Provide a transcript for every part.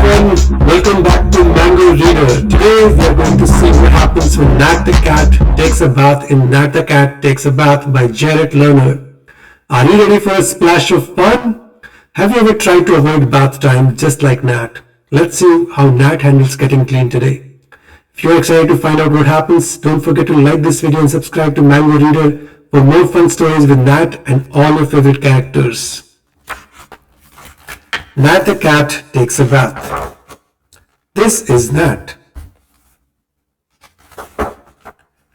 everyone, welcome back to Mango Reader. Today we are going to see what happens when Nat the Cat takes a bath in Nat the Cat Takes a Bath by Jared Lerner. Are you ready for a splash of fun? Have you ever tried to avoid bath time just like Nat? Let's see how Nat handles getting clean today. If you're excited to find out what happens, don't forget to like this video and subscribe to Mango Reader for more fun stories with Nat and all your favorite characters. Nat the Cat Takes a Bath. This is Nat.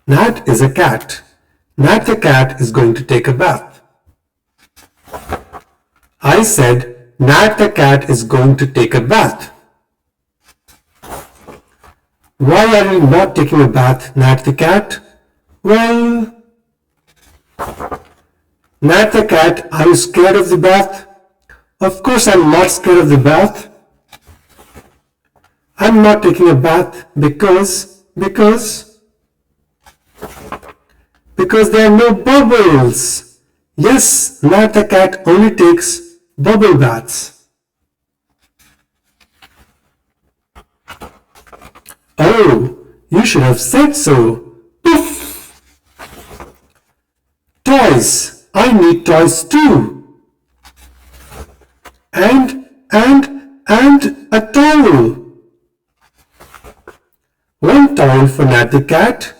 Nat is a cat. Nat the cat is going to take a bath. I said, Nat the cat is going to take a bath. Why are you not taking a bath, Nat the cat? Well, Nat the cat, are you scared of the bath? Of course I'm not scared of the bath. I'm not taking a bath because there are no bubbles. Yes, Nat the cat only takes bubble baths. Oh, you should have said so. Poof! Toys. I need toys too. And a towel. One towel for Nat the cat.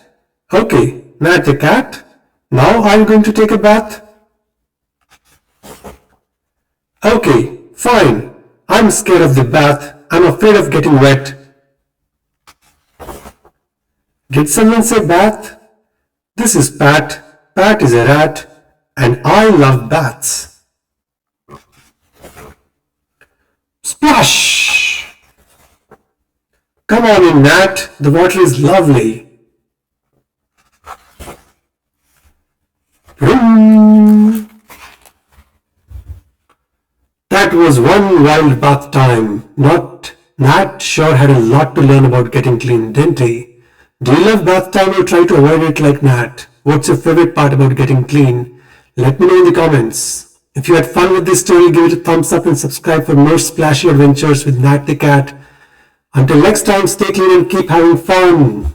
Okay, Nat the cat, now are you going to take a bath? Okay, fine. I'm scared of the bath. I'm afraid of getting wet. Did someone say bath? This is Pat. Pat is a rat, and I love baths. Splash! Come on in, Nat. The water is lovely. Vroom. That was one wild bath time. Nat sure had a lot to learn about getting clean, didn't he? Do you love bath time or try to avoid it like Nat? What's your favorite part about getting clean? Let me know in the comments. If you had fun with this story, give it a thumbs up and subscribe for more splashy adventures with Nat the Cat. Until next time, stay clean and keep having fun.